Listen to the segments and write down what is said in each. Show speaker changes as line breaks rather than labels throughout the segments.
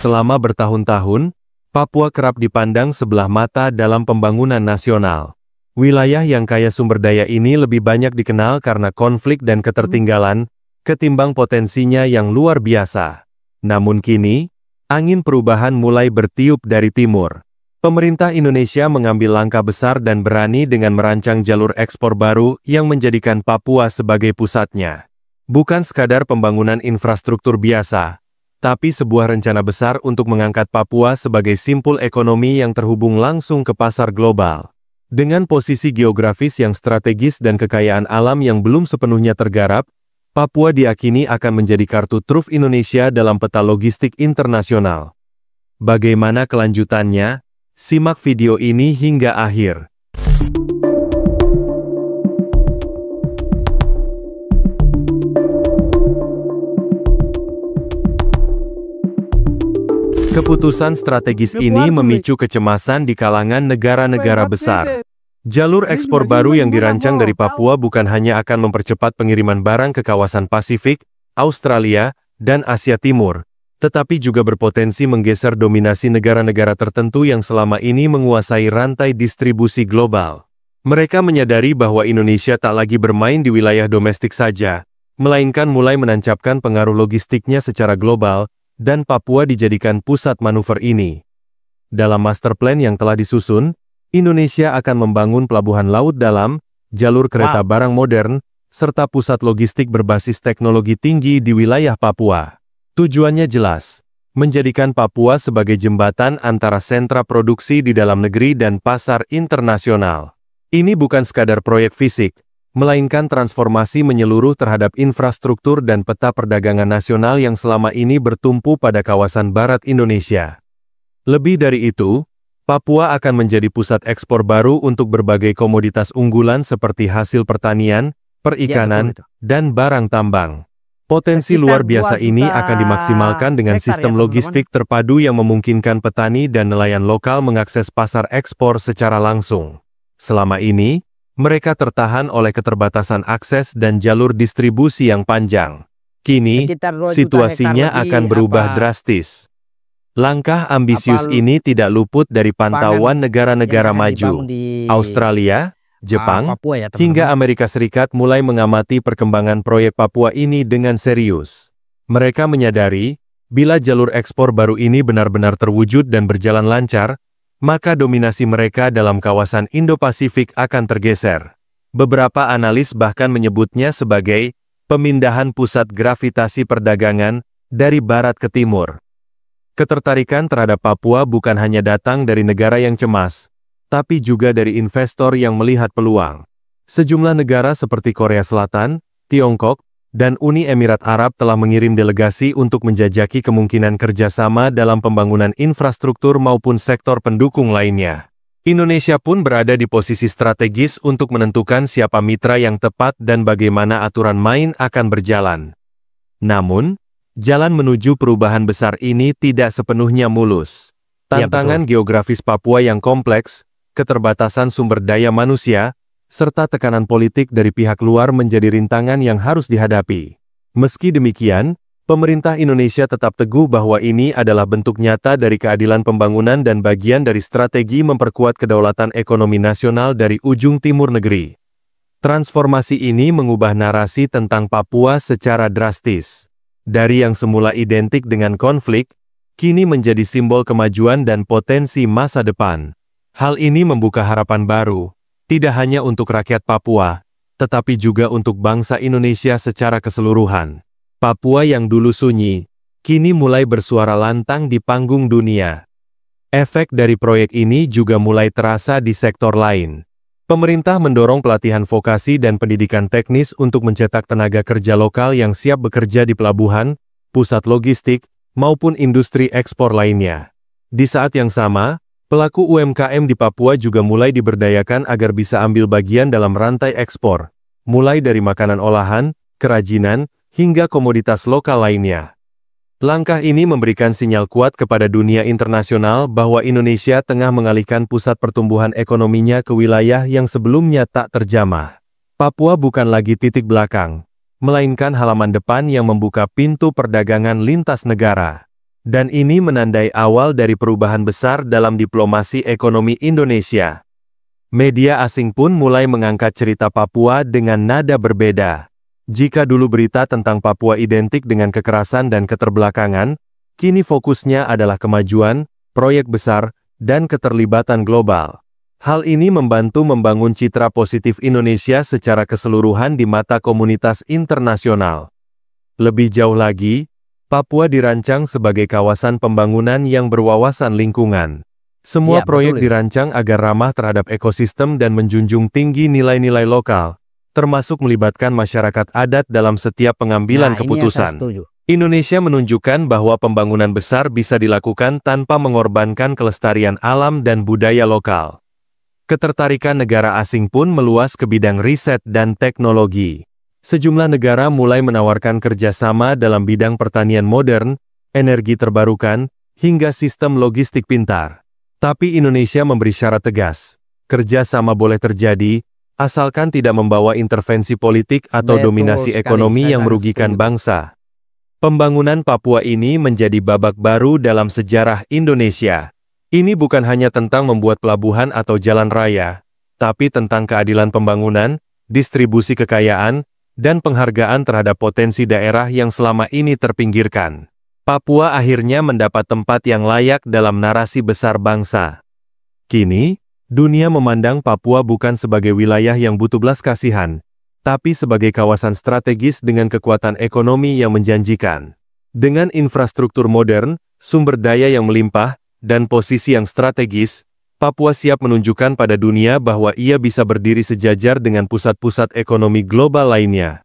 Selama bertahun-tahun, Papua kerap dipandang sebelah mata dalam pembangunan nasional. Wilayah yang kaya sumber daya ini lebih banyak dikenal karena konflik dan ketertinggalan, ketimbang potensinya yang luar biasa. Namun kini, angin perubahan mulai bertiup dari timur. Pemerintah Indonesia mengambil langkah besar dan berani dengan merancang jalur ekspor baru yang menjadikan Papua sebagai pusatnya. Bukan sekadar pembangunan infrastruktur biasa, tapi sebuah rencana besar untuk mengangkat Papua sebagai simpul ekonomi yang terhubung langsung ke pasar global. Dengan posisi geografis yang strategis dan kekayaan alam yang belum sepenuhnya tergarap, Papua diakini akan menjadi kartu truf Indonesia dalam peta logistik internasional. Bagaimana kelanjutannya? Simak video ini hingga akhir. Keputusan strategis ini memicu kecemasan di kalangan negara-negara besar. Jalur ekspor baru yang dirancang dari Papua bukan hanya akan mempercepat pengiriman barang ke kawasan Pasifik, Australia, dan Asia Timur, tetapi juga berpotensi menggeser dominasi negara-negara tertentu yang selama ini menguasai rantai distribusi global. Mereka menyadari bahwa Indonesia tak lagi bermain di wilayah domestik saja, melainkan mulai menancapkan pengaruh logistiknya secara global, dan Papua dijadikan pusat manuver ini. Dalam master plan yang telah disusun, Indonesia akan membangun pelabuhan laut dalam, jalur kereta barang modern, serta pusat logistik berbasis teknologi tinggi di wilayah Papua. Tujuannya jelas, menjadikan Papua sebagai jembatan antara sentra produksi di dalam negeri dan pasar internasional. Ini bukan sekadar proyek fisik, melainkan transformasi menyeluruh terhadap infrastruktur dan peta perdagangan nasional yang selama ini bertumpu pada kawasan barat Indonesia. Lebih dari itu, Papua akan menjadi pusat ekspor baru untuk berbagai komoditas unggulan seperti hasil pertanian, perikanan, dan barang tambang. Potensi luar biasa ini akan dimaksimalkan dengan sistem logistik terpadu yang memungkinkan petani dan nelayan lokal mengakses pasar ekspor secara langsung. Selama ini, mereka tertahan oleh keterbatasan akses dan jalur distribusi yang panjang. Kini, situasinya akan berubah drastis. Langkah ambisius ini tidak luput dari pantauan negara-negara maju. Australia, Jepang, hingga Amerika Serikat mulai mengamati perkembangan proyek Papua ini dengan serius. Mereka menyadari, bila jalur ekspor baru ini benar-benar terwujud dan berjalan lancar, maka dominasi mereka dalam kawasan Indo-Pasifik akan tergeser. Beberapa analis bahkan menyebutnya sebagai pemindahan pusat gravitasi perdagangan dari barat ke timur. Ketertarikan terhadap Papua bukan hanya datang dari negara yang cemas, tapi juga dari investor yang melihat peluang. Sejumlah negara seperti Korea Selatan, Tiongkok, dan Uni Emirat Arab telah mengirim delegasi untuk menjajaki kemungkinan kerjasama dalam pembangunan infrastruktur maupun sektor pendukung lainnya. Indonesia pun berada di posisi strategis untuk menentukan siapa mitra yang tepat dan bagaimana aturan main akan berjalan. Namun, jalan menuju perubahan besar ini tidak sepenuhnya mulus. Tantangan geografis Papua yang kompleks, keterbatasan sumber daya manusia, serta tekanan politik dari pihak luar menjadi rintangan yang harus dihadapi. Meski demikian, pemerintah Indonesia tetap teguh bahwa ini adalah bentuk nyata dari keadilan pembangunan dan bagian dari strategi memperkuat kedaulatan ekonomi nasional dari ujung timur negeri. Transformasi ini mengubah narasi tentang Papua secara drastis. Dari yang semula identik dengan konflik, kini menjadi simbol kemajuan dan potensi masa depan. Hal ini membuka harapan baru, tidak hanya untuk rakyat Papua, tetapi juga untuk bangsa Indonesia secara keseluruhan. Papua yang dulu sunyi, kini mulai bersuara lantang di panggung dunia. Efek dari proyek ini juga mulai terasa di sektor lain. Pemerintah mendorong pelatihan vokasi dan pendidikan teknis untuk mencetak tenaga kerja lokal yang siap bekerja di pelabuhan, pusat logistik, maupun industri ekspor lainnya. Di saat yang sama, pelaku UMKM di Papua juga mulai diberdayakan agar bisa ambil bagian dalam rantai ekspor, mulai dari makanan olahan, kerajinan, hingga komoditas lokal lainnya. Langkah ini memberikan sinyal kuat kepada dunia internasional bahwa Indonesia tengah mengalihkan pusat pertumbuhan ekonominya ke wilayah yang sebelumnya tak terjamah. Papua bukan lagi titik belakang, melainkan halaman depan yang membuka pintu perdagangan lintas negara. Dan ini menandai awal dari perubahan besar dalam diplomasi ekonomi Indonesia. Media asing pun mulai mengangkat cerita Papua dengan nada berbeda. Jika dulu berita tentang Papua identik dengan kekerasan dan keterbelakangan, kini fokusnya adalah kemajuan, proyek besar, dan keterlibatan global. Hal ini membantu membangun citra positif Indonesia secara keseluruhan di mata komunitas internasional. Lebih jauh lagi, Papua dirancang sebagai kawasan pembangunan yang berwawasan lingkungan. Semua proyek dirancang agar ramah terhadap ekosistem dan menjunjung tinggi nilai-nilai lokal, termasuk melibatkan masyarakat adat dalam setiap pengambilan keputusan. Indonesia menunjukkan bahwa pembangunan besar bisa dilakukan tanpa mengorbankan kelestarian alam dan budaya lokal. Ketertarikan negara asing pun meluas ke bidang riset dan teknologi. Sejumlah negara mulai menawarkan kerjasama dalam bidang pertanian modern, energi terbarukan, hingga sistem logistik pintar. Tapi Indonesia memberi syarat tegas. Kerjasama boleh terjadi, asalkan tidak membawa intervensi politik atau dominasi ekonomi yang merugikan bangsa. Pembangunan Papua ini menjadi babak baru dalam sejarah Indonesia. Ini bukan hanya tentang membuat pelabuhan atau jalan raya, tapi tentang keadilan pembangunan, distribusi kekayaan, dan penghargaan terhadap potensi daerah yang selama ini terpinggirkan. Papua akhirnya mendapat tempat yang layak dalam narasi besar bangsa. Kini, dunia memandang Papua bukan sebagai wilayah yang butuh belas kasihan, tapi sebagai kawasan strategis dengan kekuatan ekonomi yang menjanjikan. Dengan infrastruktur modern, sumber daya yang melimpah, dan posisi yang strategis, Papua siap menunjukkan pada dunia bahwa ia bisa berdiri sejajar dengan pusat-pusat ekonomi global lainnya.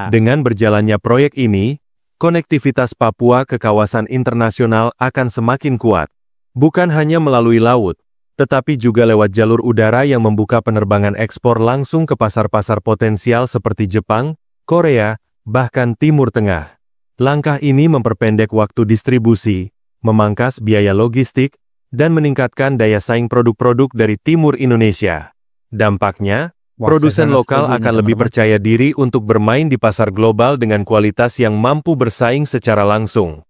Dengan berjalannya proyek ini, konektivitas Papua ke kawasan internasional akan semakin kuat. Bukan hanya melalui laut, tetapi juga lewat jalur udara yang membuka penerbangan ekspor langsung ke pasar-pasar potensial seperti Jepang, Korea, bahkan Timur Tengah. Langkah ini memperpendek waktu distribusi, memangkas biaya logistik, dan meningkatkan daya saing produk-produk dari timur Indonesia. Dampaknya, produsen lokal akan lebih percaya diri untuk bermain di pasar global dengan kualitas yang mampu bersaing secara langsung.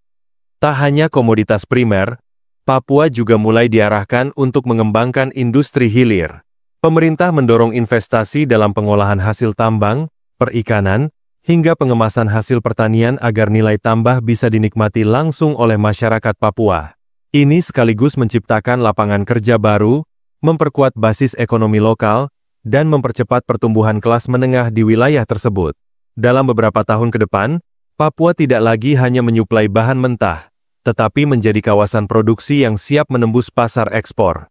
Tak hanya komoditas primer, Papua juga mulai diarahkan untuk mengembangkan industri hilir. Pemerintah mendorong investasi dalam pengolahan hasil tambang, perikanan, hingga pengemasan hasil pertanian agar nilai tambah bisa dinikmati langsung oleh masyarakat Papua. Ini sekaligus menciptakan lapangan kerja baru, memperkuat basis ekonomi lokal, dan mempercepat pertumbuhan kelas menengah di wilayah tersebut. Dalam beberapa tahun ke depan, Papua tidak lagi hanya menyuplai bahan mentah, tetapi menjadi kawasan produksi yang siap menembus pasar ekspor.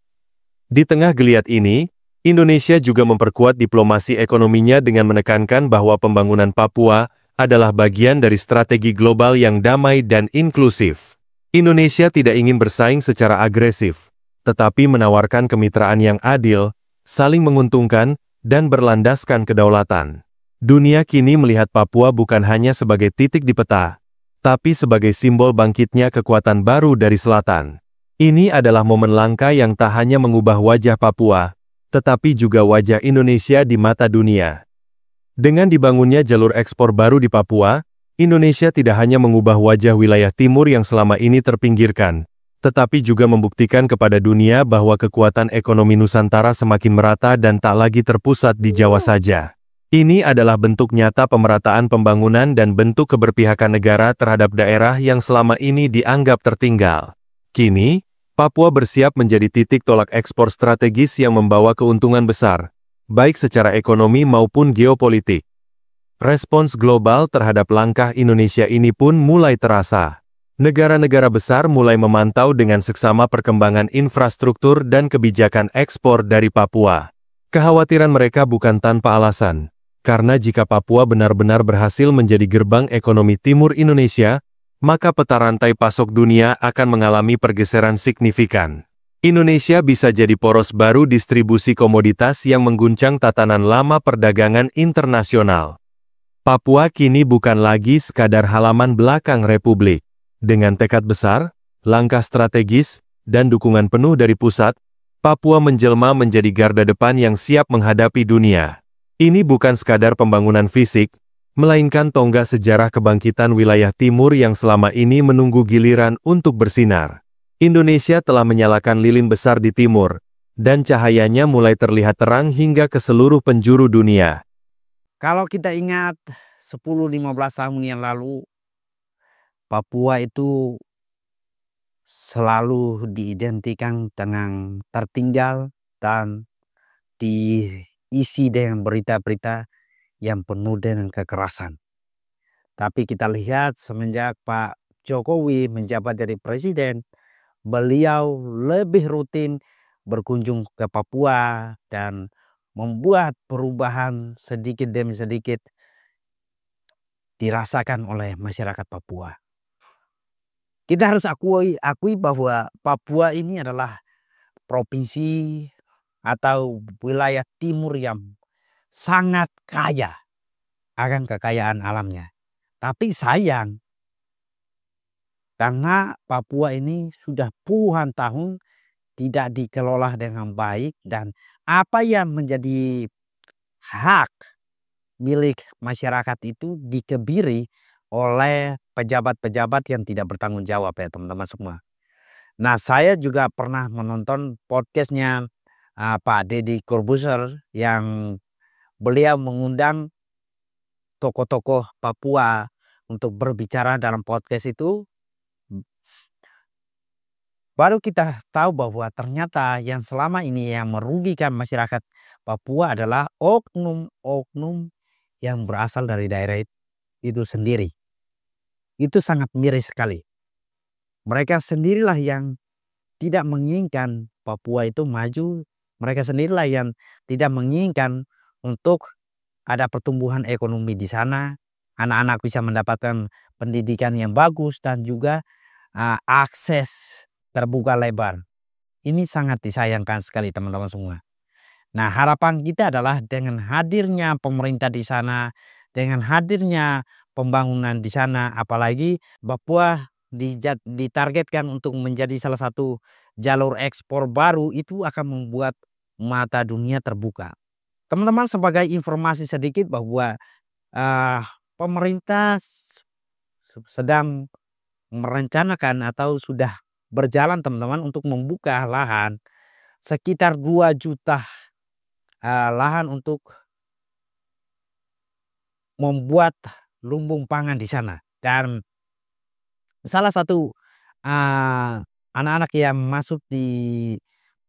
Di tengah geliat ini, Indonesia juga memperkuat diplomasi ekonominya dengan menekankan bahwa pembangunan Papua adalah bagian dari strategi global yang damai dan inklusif. Indonesia tidak ingin bersaing secara agresif, tetapi menawarkan kemitraan yang adil, saling menguntungkan, dan berlandaskan kedaulatan. Dunia kini melihat Papua bukan hanya sebagai titik di peta, tapi sebagai simbol bangkitnya kekuatan baru dari selatan. Ini adalah momen langka yang tak hanya mengubah wajah Papua, tetapi juga wajah Indonesia di mata dunia. Dengan dibangunnya jalur ekspor baru di Papua, Indonesia tidak hanya mengubah wajah wilayah timur yang selama ini terpinggirkan, tetapi juga membuktikan kepada dunia bahwa kekuatan ekonomi Nusantara semakin merata dan tak lagi terpusat di Jawa saja. Ini adalah bentuk nyata pemerataan pembangunan dan bentuk keberpihakan negara terhadap daerah yang selama ini dianggap tertinggal. Kini, Papua bersiap menjadi titik tolak ekspor strategis yang membawa keuntungan besar, baik secara ekonomi maupun geopolitik. Respons global terhadap langkah Indonesia ini pun mulai terasa. Negara-negara besar mulai memantau dengan seksama perkembangan infrastruktur dan kebijakan ekspor dari Papua. Kekhawatiran mereka bukan tanpa alasan, karena jika Papua benar-benar berhasil menjadi gerbang ekonomi timur Indonesia, maka peta rantai pasok dunia akan mengalami pergeseran signifikan. Indonesia bisa jadi poros baru distribusi komoditas yang mengguncang tatanan lama perdagangan internasional. Papua kini bukan lagi sekadar halaman belakang Republik. Dengan tekad besar, langkah strategis, dan dukungan penuh dari pusat, Papua menjelma menjadi garda depan yang siap menghadapi dunia. Ini bukan sekadar pembangunan fisik, melainkan tonggak sejarah kebangkitan wilayah timur yang selama ini menunggu giliran untuk bersinar. Indonesia telah menyalakan lilin besar di timur, dan cahayanya mulai terlihat terang hingga ke seluruh penjuru dunia.
Kalau kita ingat 10-15 tahun yang lalu, Papua itu selalu diidentikan dengan tertinggal dan diisi dengan berita-berita yang penuh dengan kekerasan. Tapi kita lihat semenjak Pak Jokowi menjabat jadi presiden, beliau lebih rutin berkunjung ke Papua dan membuat perubahan sedikit demi sedikit dirasakan oleh masyarakat Papua. Kita harus akui bahwa Papua ini adalah provinsi atau wilayah timur yang sangat kaya akan kekayaan alamnya. Tapi sayang, karena Papua ini sudah puluhan tahun tidak dikelola dengan baik dan apa yang menjadi hak milik masyarakat itu dikebiri oleh pejabat-pejabat yang tidak bertanggung jawab ya teman-teman semua. Nah, saya juga pernah menonton podcastnya Pak Deddy Corbuzier yang beliau mengundang tokoh-tokoh Papua untuk berbicara dalam podcast itu. Baru kita tahu bahwa ternyata yang selama ini yang merugikan masyarakat Papua adalah oknum-oknum yang berasal dari daerah itu sendiri. Itu sangat miris sekali. Mereka sendirilah yang tidak menginginkan Papua itu maju. Mereka sendirilah yang tidak menginginkan untuk ada pertumbuhan ekonomi di sana. Anak-anak bisa mendapatkan pendidikan yang bagus dan juga akses terbuka lebar. Ini sangat disayangkan sekali teman-teman semua. Nah, harapan kita adalah dengan hadirnya pemerintah di sana, dengan hadirnya pembangunan di sana, apalagi Papua ditargetkan untuk menjadi salah satu jalur ekspor baru, itu akan membuat mata dunia terbuka. Teman-teman, sebagai informasi sedikit bahwa pemerintah sedang merencanakan atau sudah berjalan teman-teman untuk membuka lahan sekitar 2 juta lahan untuk membuat lumbung pangan di sana. Dan salah satu anak-anak yang masuk di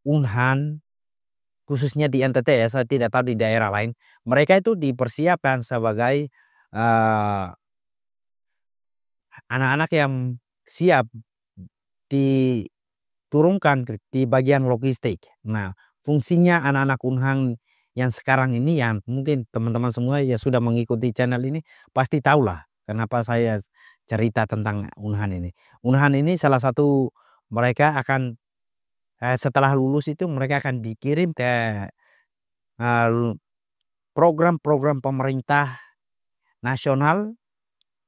Unhan, khususnya di NTT ya, saya tidak tahu di daerah lain, mereka itu dipersiapkan sebagai anak-anak yang siap diturunkan di bagian logistik. Nah, fungsinya anak-anak Unhan yang sekarang ini yang mungkin teman-teman semua yang sudah mengikuti channel ini pasti tahulah kenapa saya cerita tentang Unhan ini. Unhan ini salah satu mereka akan setelah lulus itu mereka akan dikirim ke program-program pemerintah nasional.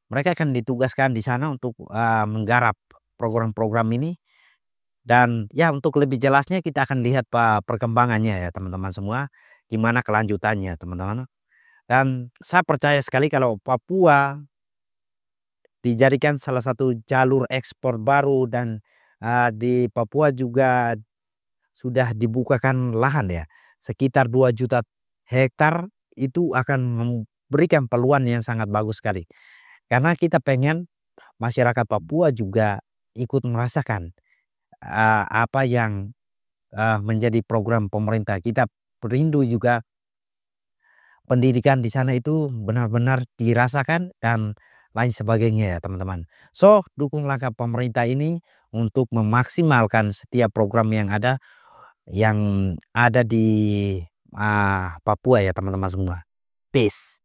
Mereka akan ditugaskan di sana untuk menggarap program-program ini. Dan ya, untuk lebih jelasnya kita akan lihat perkembangannya ya teman-teman semua, gimana kelanjutannya teman-teman. Dan saya percaya sekali kalau Papua dijadikan salah satu jalur ekspor baru dan di Papua juga sudah dibukakan lahan ya sekitar 2 juta hektar, itu akan memberikan peluang yang sangat bagus sekali. Karena kita pengen masyarakat Papua juga ikut merasakan apa yang menjadi program pemerintah. Kita rindu juga pendidikan di sana itu benar-benar dirasakan dan lain sebagainya ya teman-teman. So, dukung langkah pemerintah ini untuk memaksimalkan setiap program yang ada di Papua ya teman-teman semua. Peace.